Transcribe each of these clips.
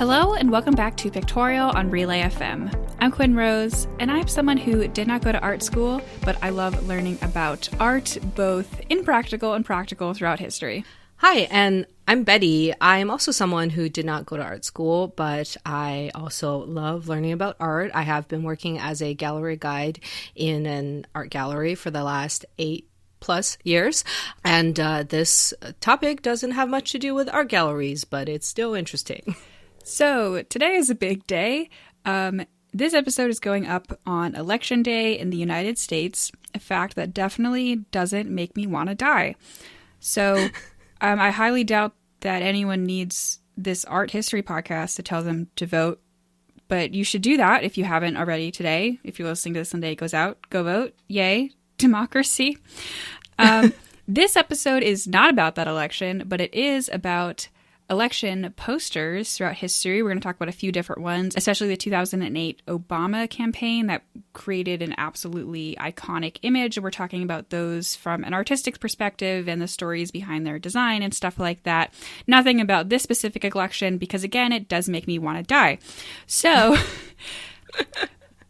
Hello and welcome back to Pictorial on Relay FM. I'm Quinn Rose, and I'm someone who did not go to art school, but I love learning about art, both impractical and practical throughout history. Hi, and I'm Betty. I'm also someone who did not go to art school, but I also love learning about art. I have been working as a gallery guide in an art gallery for the last 8+ years, and this topic doesn't have much to do with art galleries, but it's still interesting. So today is a big day. This episode is going up on Election Day in the United States, a fact that definitely doesn't make me want to die. So I highly doubt that anyone needs this art history podcast to tell them to vote, but you should do that if you haven't already today. If you're listening to this and the day goes out, go vote. Yay, democracy. This episode is not about that election, but it is about election posters throughout history. We're going to talk about a few different ones, especially the 2008 Obama campaign that created an absolutely iconic image. We're talking about those from an artistic perspective and the stories behind their design and stuff like that. Nothing about this specific election because, again, it does make me want to die. So,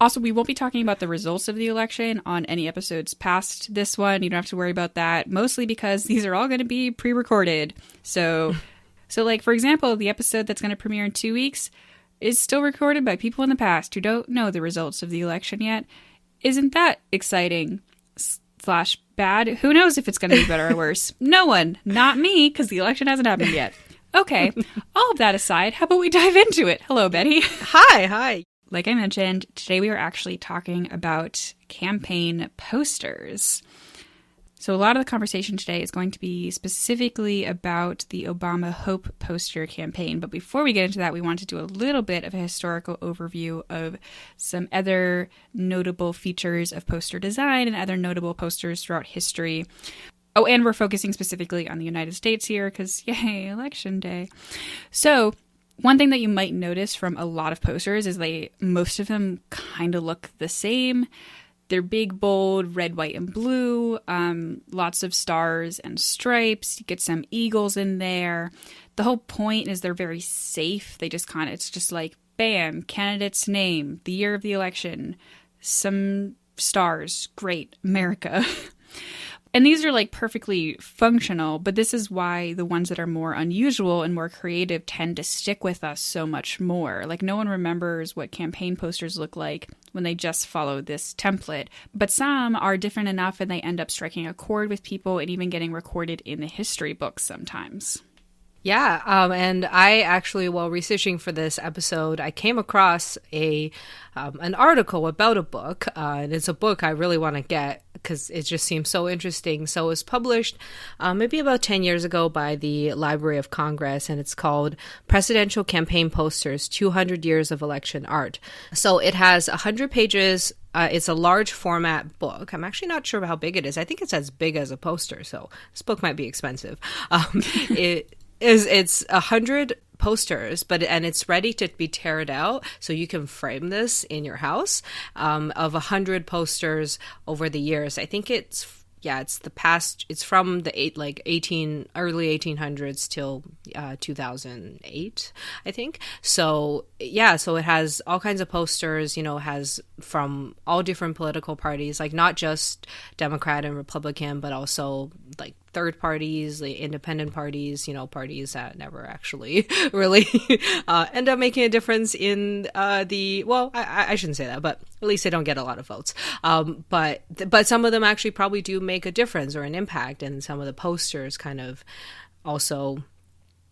also, we won't be talking about the results of the election on any episodes past this one. You don't have to worry about that, mostly because these are all going to be pre-recorded. So, like, for example, the episode that's going to premiere in 2 weeks is still recorded by people in the past who don't know the results of the election yet. Isn't that exciting / bad? Who knows if it's going to be better or worse? No one. Not me, because the election hasn't happened yet. Okay, all of that aside, how about we dive into it? Hello, Betty. Hi. Like I mentioned, today we are actually talking about campaign posters. So a lot of the conversation today is going to be specifically about the Obama Hope poster campaign. But before we get into that, we want to do a little bit of a historical overview of some other notable features of poster design and other notable posters throughout history. Oh, and we're focusing specifically on the United States here because, yay, Election Day. So one thing that you might notice from a lot of posters is most of them kind of look the same. They're big, bold, red, white, and blue, lots of stars and stripes. You get some eagles in there. The whole point is they're very safe. It's just like, bam, candidate's name, the year of the election, some stars, great, America. And these are like perfectly functional, but this is why the ones that are more unusual and more creative tend to stick with us so much more. Like no one remembers what campaign posters look like when they just follow this template, but some are different enough and they end up striking a chord with people and even getting recorded in the history books sometimes. Yeah, and I actually, while researching for this episode, I came across an article about a book, and it's a book I really want to get because it just seems so interesting. So it was published maybe about 10 years ago by the Library of Congress, and it's called Presidential Campaign Posters, 200 Years of Election Art. So it has 100 pages. It's a large format book. I'm actually not sure how big it is. I think it's as big as a poster, so this book might be expensive. It's 100 posters, and it's ready to be teared out, so you can frame this in your house of 100 posters over the years. I think it's from the early 1800s till 2008, I think. So so it has all kinds of posters, has from all different political parties, like not just Democrat and Republican, but also like third parties, the independent parties, parties that never actually really end up making a difference in I shouldn't say that, but at least they don't get a lot of votes. But some of them actually probably do make a difference or an impact, and some of the posters kind of also,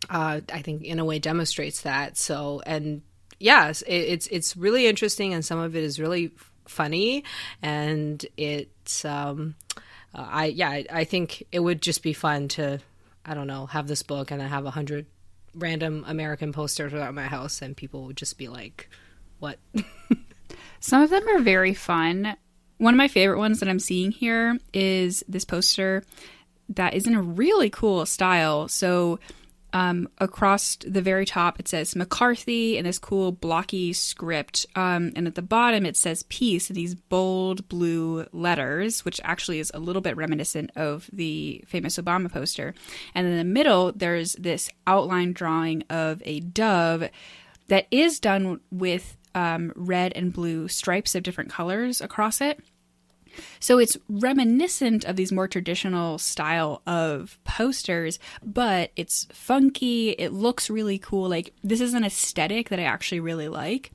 I think, in a way demonstrates that. So, and yes, it's really interesting, and some of it is really funny, and it's I think it would just be fun to, I don't know, have this book and I have 100 random American posters around my house, and people would just be like, what? Some of them are very fun. One of my favorite ones that I'm seeing here is this poster that is in a really cool style. So across the very top, it says McCarthy in this cool blocky script. And at the bottom, it says peace in these bold blue letters, which actually is a little bit reminiscent of the famous Obama poster. And in the middle, there's this outline drawing of a dove that is done with red and blue stripes of different colors across it. So it's reminiscent of these more traditional style of posters, but it's funky. It looks really cool. Like, this is an aesthetic that I actually really like.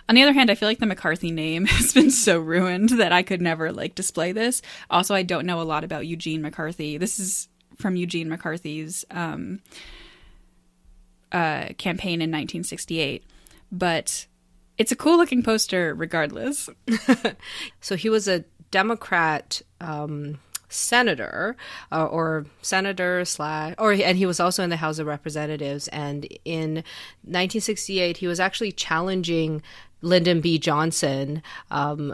On the other hand, I feel like the McCarthy name has been so ruined that I could never like display this. Also, I don't know a lot about Eugene McCarthy. This is from Eugene McCarthy's campaign in 1968, but it's a cool looking poster regardless. So he was a Democrat senator or senator slash, and he was also in the House of Representatives. And in 1968, he was actually challenging Lyndon B. Johnson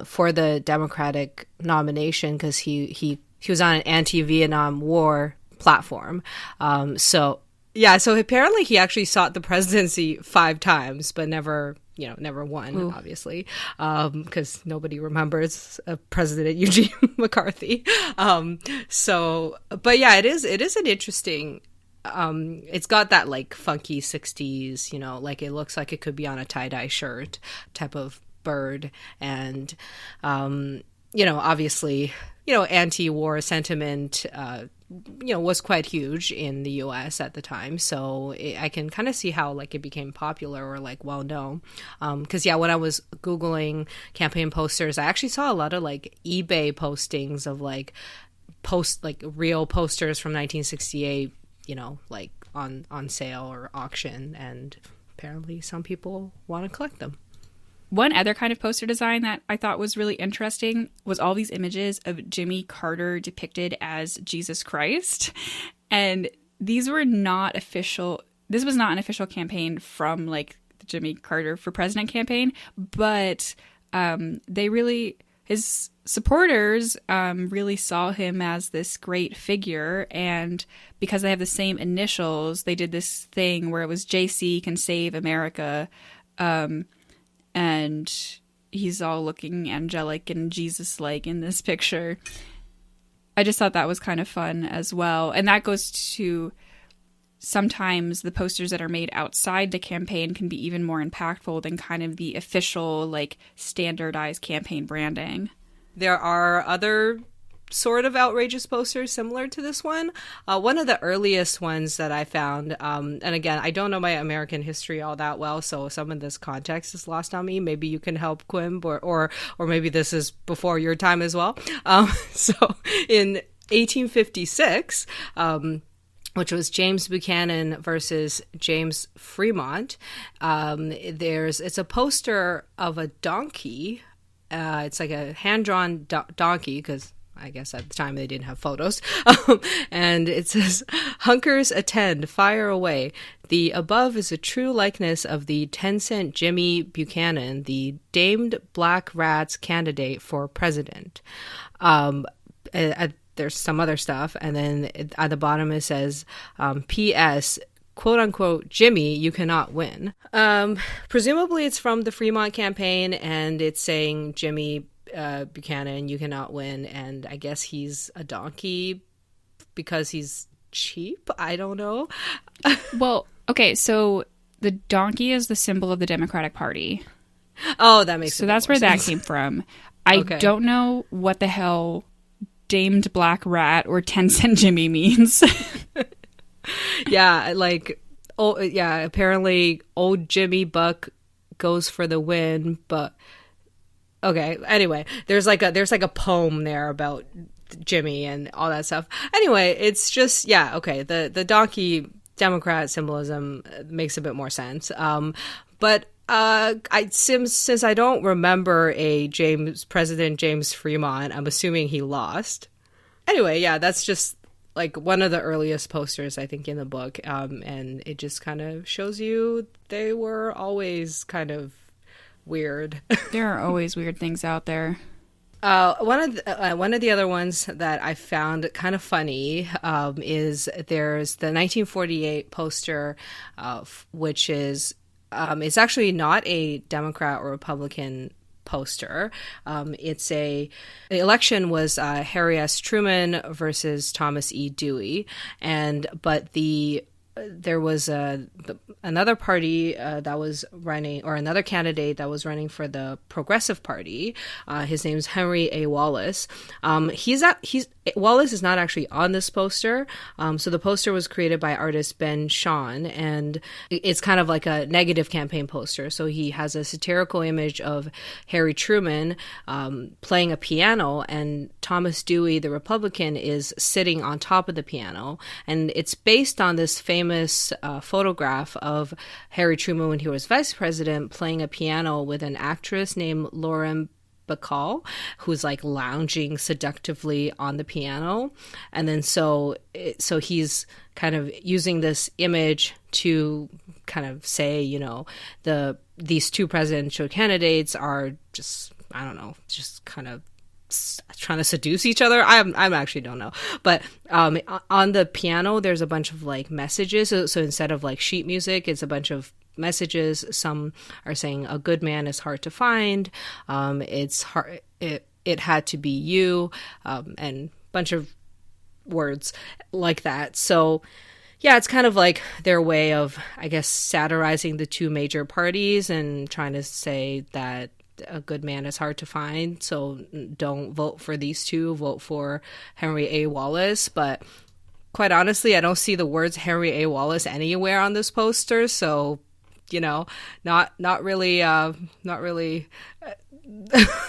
for the Democratic nomination because he was on an anti-Vietnam War platform. So apparently he actually sought the presidency 5 times, but never won. Ooh. Obviously, because nobody remembers President Eugene McCarthy. But yeah, it is an interesting. It's got that like funky 60s, like it looks like it could be on a tie-dye shirt type of bird, and obviously, anti-war sentiment, was quite huge in the US at the time. So I can kind of see how like it became popular or like well known. Because when I was Googling campaign posters, I actually saw a lot of like eBay postings of like real posters from 1968, like on sale or auction. And apparently some people want to collect them. One other kind of poster design that I thought was really interesting was all these images of Jimmy Carter depicted as Jesus Christ. And these were not official. This was not an official campaign from like the Jimmy Carter for President campaign, but his supporters really saw him as this great figure. And because they have the same initials, they did this thing where it was JC can save America. And he's all looking angelic and Jesus-like in this picture. I just thought that was kind of fun as well. And that goes to sometimes the posters that are made outside the campaign can be even more impactful than kind of the official, like, standardized campaign branding. There are other sort of outrageous posters similar to this one. One of the earliest ones that I found, and again, I don't know my American history all that well, so some of this context is lost on me. Maybe you can help, Quinn, or maybe this is before your time as well. So in 1856, which was James Buchanan versus James Fremont, it's a poster of a donkey. It's like a hand-drawn donkey, because I guess at the time they didn't have photos. And it says, "Hunkers attend, fire away. The above is a true likeness of the 10-cent Jimmy Buchanan, the damed Black Rat's candidate for president." There's some other stuff. And then at the bottom it says, "P.S. quote unquote, Jimmy, you cannot win." Presumably it's from the Fremont campaign, and it's saying Jimmy Buchanan, you cannot win, and I guess he's a donkey because he's cheap. I don't know. Well, okay, so the donkey is the symbol of the Democratic Party. Oh, that makes sense. So that's where that came from. I don't know what the hell damed Black Rat or 10-cent Jimmy means. Yeah, like, apparently old Jimmy Buck goes for the win, but okay. Anyway, there's like a poem there about Jimmy and all that stuff. Anyway, it's just the donkey Democrat symbolism makes a bit more sense. But since I don't remember a President James Fremont, I'm assuming he lost. Anyway, that's just like one of the earliest posters I think in the book, and it just kind of shows you they were always kind of weird. There are always weird things out there. One of the other ones that I found kind of funny is there's the 1948 poster, which is it's actually not a Democrat or Republican poster. The election was Harry S. Truman versus Thomas E. Dewey, but the there was another party that was running, or another candidate that was running for the Progressive Party. His name's Henry A. Wallace. Wallace is not actually on this poster. So the poster was created by artist Ben Shahn, and it's kind of like a negative campaign poster. So he has a satirical image of Harry Truman playing a piano, and Thomas Dewey, the Republican, is sitting on top of the piano. And it's based on this famous photograph of Harry Truman when he was vice president playing a piano with an actress named Lauren Bacall, who's like lounging seductively on the piano. And then so he's kind of using this image to kind of say, you know, these two presidential candidates are just, I don't know, just kind of trying to seduce each other. I'm actually don't know, but on the piano there's a bunch of like messages. So instead of like sheet music, it's a bunch of messages. Some are saying a good man is hard to find. It's hard. It had to be you, and a bunch of words like that. So yeah, it's kind of like their way of, I guess, satirizing the two major parties and trying to say that a good man is hard to find. So don't vote for these two, vote for Henry A. Wallace. But quite honestly, I don't see the words Henry A. Wallace anywhere on this poster. So, you know, not really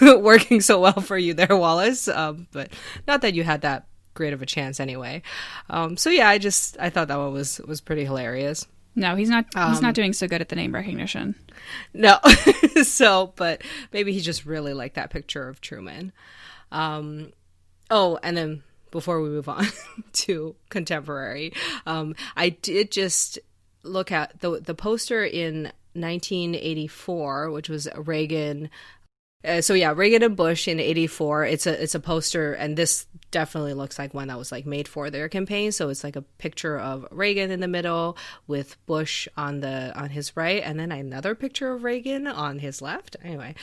working so well for you there, Wallace. But not that you had that great of a chance anyway. So yeah, I thought that one was pretty hilarious. No, he's not. He's not doing so good at the name recognition. No, but maybe he just really liked that picture of Truman. And then before we move on to contemporary, I did just look at the poster in 1984, which was Reagan. Reagan and Bush in 84. It's a poster, and this definitely looks like one that was like made for their campaign. So it's like a picture of Reagan in the middle with Bush on his right, and then another picture of Reagan on his left. Anyway,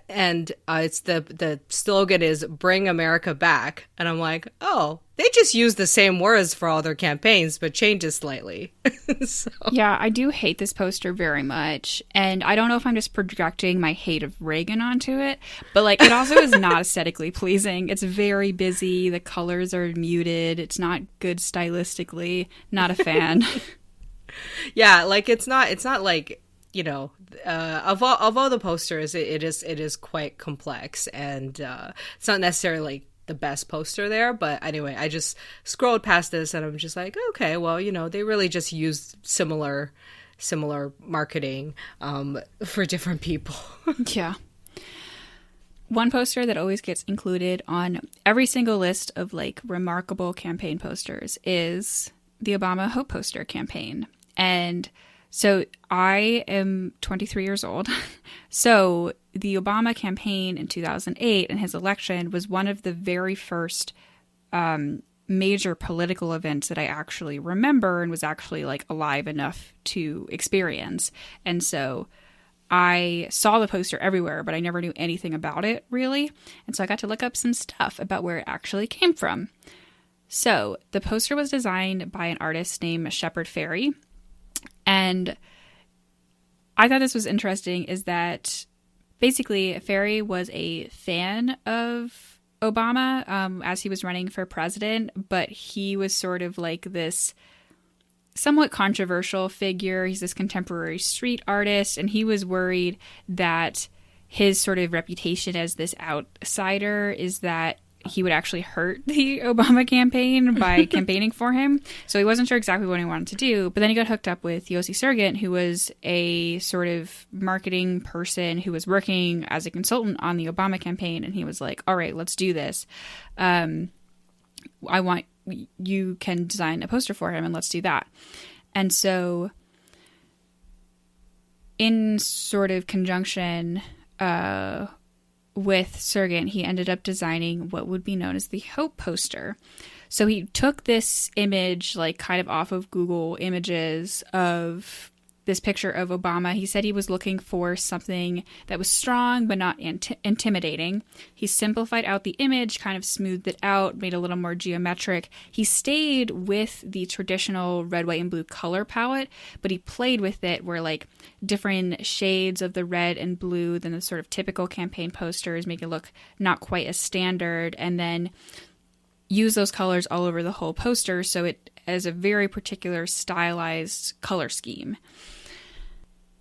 it's the slogan is "Bring America Back," and I'm like, oh, they just use the same words for all their campaigns, but change it slightly. So. Yeah, I do hate this poster very much. And I don't know if I'm just projecting my hate of Reagan onto it, but like it also is not aesthetically pleasing. It's very busy. The colors are muted. It's not good stylistically. Not a fan. Yeah, like it's not like, you know, of all the posters, it is quite complex, and it's not necessarily like the best poster there. But anyway, I just scrolled past this and I'm just like, okay, well, you know, they really just used similar marketing for different people. Yeah. One poster that always gets included on every single list of like remarkable campaign posters is the Obama Hope Poster campaign. And so I am 23 years old. So the Obama campaign in 2008 and his election was one of the very first major political events that I actually remember and was actually like alive enough to experience. And so I saw the poster everywhere, but I never knew anything about it really. And so I got to look up some stuff about where it actually came from. So the poster was designed by an artist named Shepard Fairey. And I thought this was interesting is that basically Fairey was a fan of Obama as he was running for president, but he was sort of like this somewhat controversial figure. He's this contemporary street artist, and he was worried that his sort of reputation as this outsider is that he would actually hurt the Obama campaign by campaigning for him. So he wasn't sure exactly what he wanted to do. But then he got hooked up with Yossi Sergant, who was a sort of marketing person who was working as a consultant on the Obama campaign. And he was like, all right, let's do this. You can design a poster for him and let's do that. And so in sort of conjunction with Sergant, he ended up designing what would be known as the Hope poster. So he took this image, like kind of off of Google Images, of this picture of Obama. He said he was looking for something that was strong but not intimidating. He simplified out the image, kind of smoothed it out, made it a little more geometric. He stayed with the traditional red, white, and blue color palette, but he played with it where like different shades of the red and blue than the sort of typical campaign posters, make it look not quite as standard, and then use those colors all over the whole poster so it has a very particular stylized color scheme.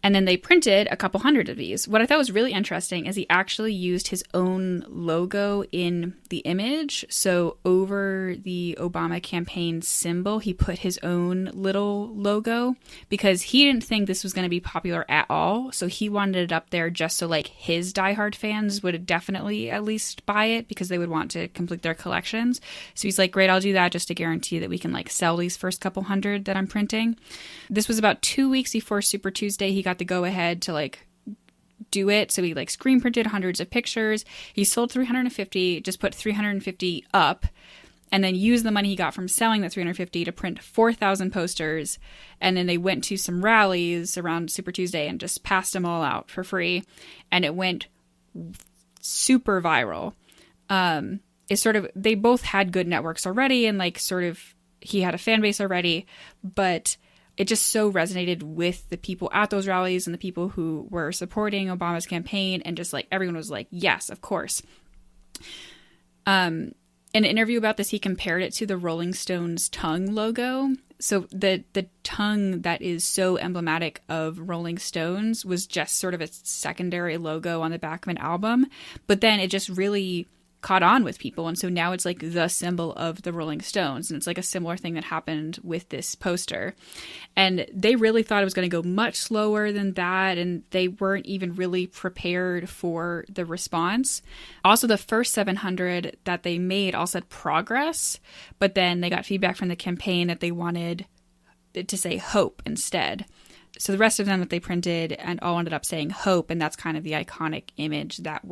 And then they printed a couple hundred of these. What I thought was really interesting is he actually used his own logo in the image. So over the Obama campaign symbol, he put his own little logo because he didn't think this was going to be popular at all. So he wanted it up there just so like his diehard fans would definitely at least buy it because they would want to complete their collections. So he's like, great, I'll do that just to guarantee that we can like sell these first couple hundred that I'm printing. This was about 2 weeks before Super Tuesday. He got the go ahead to like do it. So he like screen printed hundreds of pictures. He sold 350, just put 350 up, and then used the money he got from selling that 350 to print 4,000 posters. And then they went to some rallies around Super Tuesday and just passed them all out for free. And it went super viral. It's sort of, they both had good networks already and like sort of he had a fan base already, but it just so resonated with the people at those rallies and the people who were supporting Obama's campaign, and just like everyone was like, yes, of course. In an interview about this, he compared it to the Rolling Stones tongue logo. So the tongue that is so emblematic of Rolling Stones was just sort of a secondary logo on the back of an album, but then it just really caught on with people, and so now it's like the symbol of the Rolling Stones, and it's like a similar thing that happened with this poster. And they really thought it was going to go much slower than that, and they weren't even really prepared for the response. Also, the first 700 that they made all said progress, but then they got feedback from the campaign that they wanted it to say hope instead. So the rest of them that they printed and all ended up saying hope, and that's kind of the iconic image that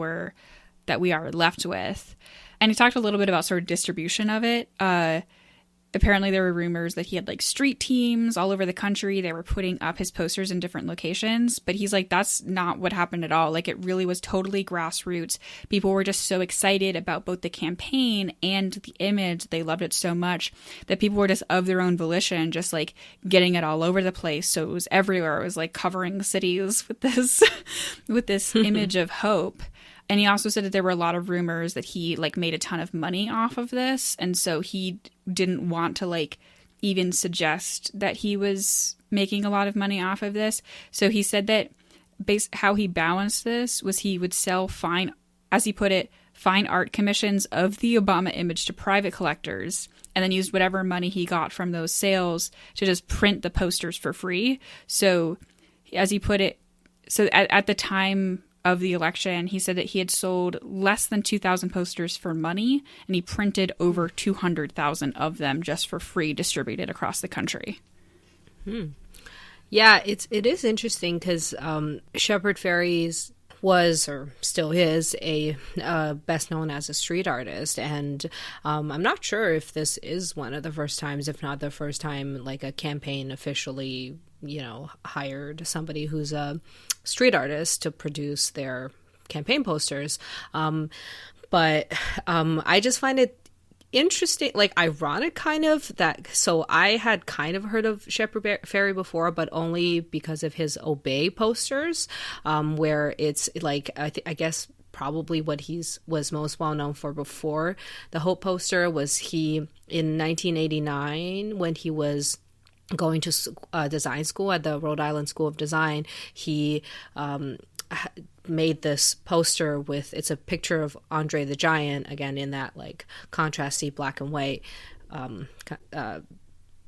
we are left with. And he talked a little bit about sort of distribution of it. Apparently there were rumors that he had like street teams all over the country. They were putting up his posters in different locations, but he's like, that's not what happened at all. Like, it really was totally grassroots. People were just so excited about both the campaign and the image. They loved it so much that people were just of their own volition, just like getting it all over the place. So it was everywhere. It was like covering cities with this, with this image of hope. And he also said that there were a lot of rumors that he like made a ton of money off of this. And so he didn't want to like even suggest that he was making a lot of money off of this. So he said that how he balanced this was he would sell fine, as he put it, fine art commissions of the Obama image to private collectors, and then used whatever money he got from those sales to just print the posters for free. So as he put it, so at the time of the election, he said that he had sold less than 2,000 posters for money, and he printed over 200,000 of them just for free, distributed across the country. Yeah, it is interesting because Shepard Fairey was, or still is, a best known as a street artist, and I'm not sure if this is one of the first times, if not the first time, like a campaign officially, hired somebody who's a street artist to produce their campaign posters. But I just find it interesting, like ironic kind of, that so I had kind of heard of Shepard Fairey before, but only because of his Obey posters, where it's like I guess probably what was most well known for before the Hope poster was he in 1989 when he was going to design school at the Rhode Island School of Design. He made this poster with, it's a picture of Andre the Giant, again in that like contrasty black and white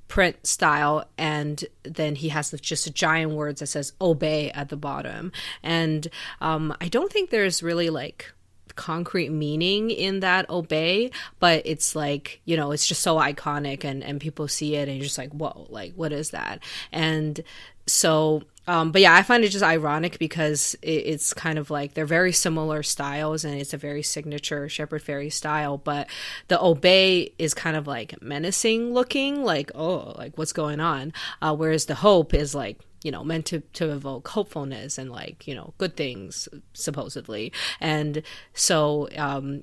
print style, and then he has just a giant words that says obey at the bottom. And I don't think there's really like concrete meaning in that obey, but it's like, it's just so iconic, and people see it and you're just like, whoa, like what is that? And so but yeah, I find it just ironic because it's kind of like they're very similar styles, and it's a very signature Shepard Fairey style, but the obey is kind of like menacing looking, like, oh, like what's going on, whereas the hope is like meant to evoke hopefulness and like, good things, supposedly. And so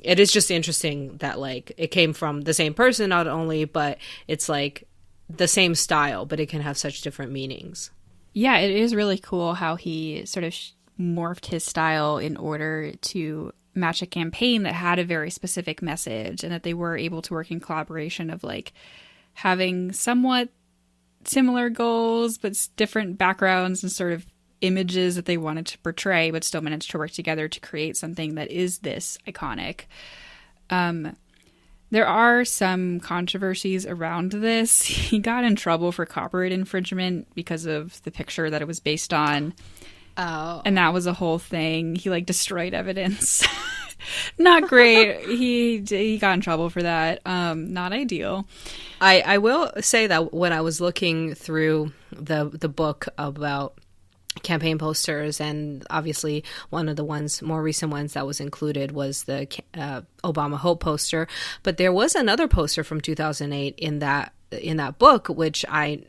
it is just interesting that like it came from the same person, not only, but it's like the same style, but it can have such different meanings. Yeah, it is really cool how he sort of morphed his style in order to match a campaign that had a very specific message, and that they were able to work in collaboration of like having somewhat similar goals, but different backgrounds and sort of images that they wanted to portray, but still managed to work together to create something that is this iconic. There are some controversies around this. He got in trouble for copyright infringement because of the picture that it was based on. Oh. And that was a whole thing. He like destroyed evidence. Not great. He got in trouble for that. Not ideal. I will say that when I was looking through the book about campaign posters, and obviously one of the more recent ones that was included was the Obama Hope poster, but there was another poster from 2008 in that book, which I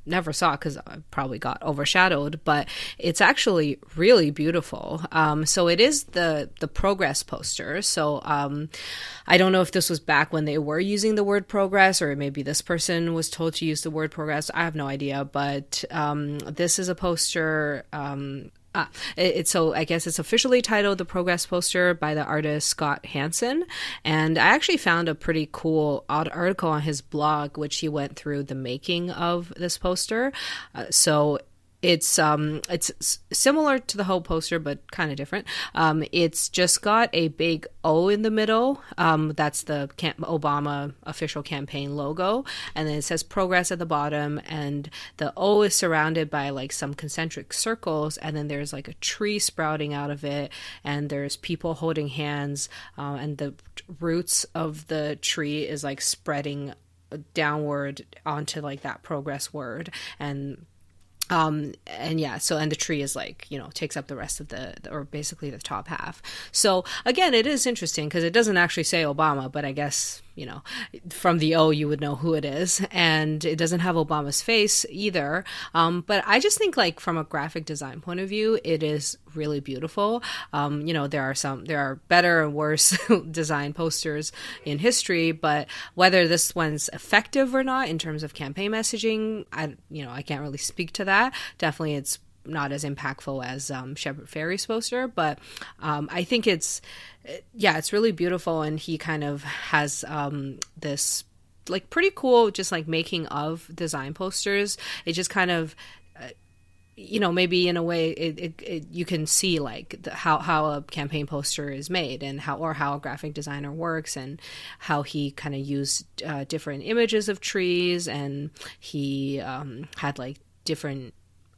never saw because I probably got overshadowed, but it's actually really beautiful. So it is the progress poster. So I don't know if this was back when they were using the word progress, or maybe this person was told to use the word progress. I have no idea, but this is a poster. So I guess it's officially titled The Progress Poster by the artist Scott Hansen. And I actually found a pretty cool article on his blog, which he went through the making of this poster. So it's similar to the Hope poster, but kind of different. It's just got a big O in the middle. That's the Obama official campaign logo. And then it says progress at the bottom. And the O is surrounded by like some concentric circles. And then there's like a tree sprouting out of it. And there's people holding hands. And the roots of the tree is like spreading downward onto like that progress word. And yeah, so, and the tree is like, takes up the rest of or basically the top half. So again, it is interesting because it doesn't actually say Obama, but I guess, from the O, you would know who it is. And it doesn't have Obama's face either. But I just think like from a graphic design point of view, it is really beautiful. There are better and worse design posters in history, but whether this one's effective or not in terms of campaign messaging, I can't really speak to that. Definitely it's not as impactful as Shepard Fairey's poster, but I think it's really beautiful. And he kind of has this like pretty cool just like making of design posters. It just kind of maybe in a way you can see like how a campaign poster is made, and how a graphic designer works, and how he kind of used different images of trees, and he had like different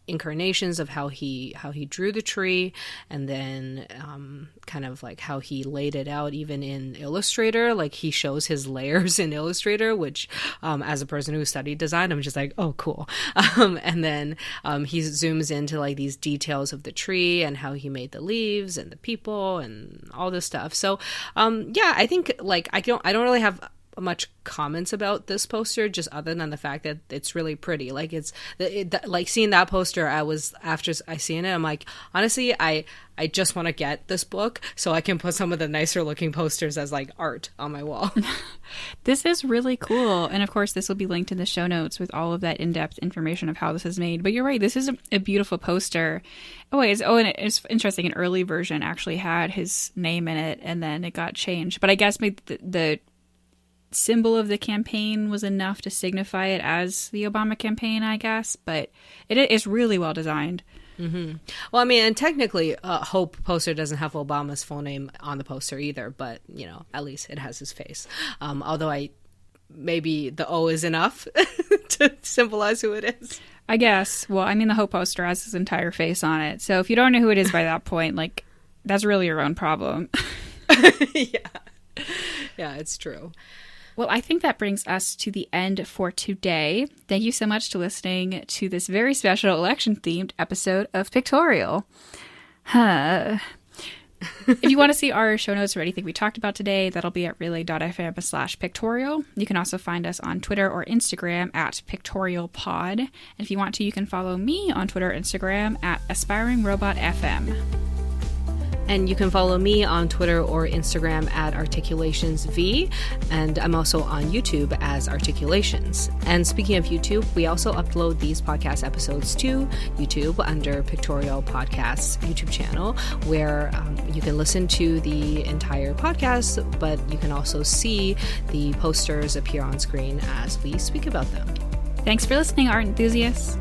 incarnations of how he drew the tree, and then kind of like how he laid it out even in Illustrator. Like he shows his layers in Illustrator, which as a person who studied design, I'm just like, oh cool. And then he zooms into like these details of the tree and how he made the leaves and the people and all this stuff. So I think like I don't really have much comments about this poster, just other than the fact that it's really pretty. Like like seeing that poster, after I seen it, I'm like, honestly, I just want to get this book so I can put some of the nicer looking posters as like art on my wall. This is really cool. And of course, this will be linked in the show notes with all of that in-depth information of how this is made. But you're right, this is a beautiful poster. And it's interesting. An early version actually had his name in it, and then it got changed. But I guess maybe the symbol of the campaign was enough to signify it as the Obama campaign, I guess. But it is really well designed. Mm-hmm. Well, I mean, and technically, Hope poster doesn't have Obama's full name on the poster either, but at least it has his face. Although maybe the O is enough to symbolize who it is. I guess. Well, I mean, the Hope poster has his entire face on it, so if you don't know who it is by that point, like, that's really your own problem. Yeah, it's true. Well, I think that brings us to the end for today. Thank you so much to listening to this very special election-themed episode of Pictorial. If you want to see our show notes or anything we talked about today, that'll be at relay.fm/pictorial. You can also find us on Twitter or Instagram at pictorialpod. And if you want to, you can follow me on Twitter or Instagram at aspiringrobotfm. And you can follow me on Twitter or Instagram at ArticulationsV, and I'm also on YouTube as Articulations. And speaking of YouTube, we also upload these podcast episodes to YouTube under Pictorial Podcasts YouTube channel, where you can listen to the entire podcast, but you can also see the posters appear on screen as we speak about them. Thanks for listening, art enthusiasts.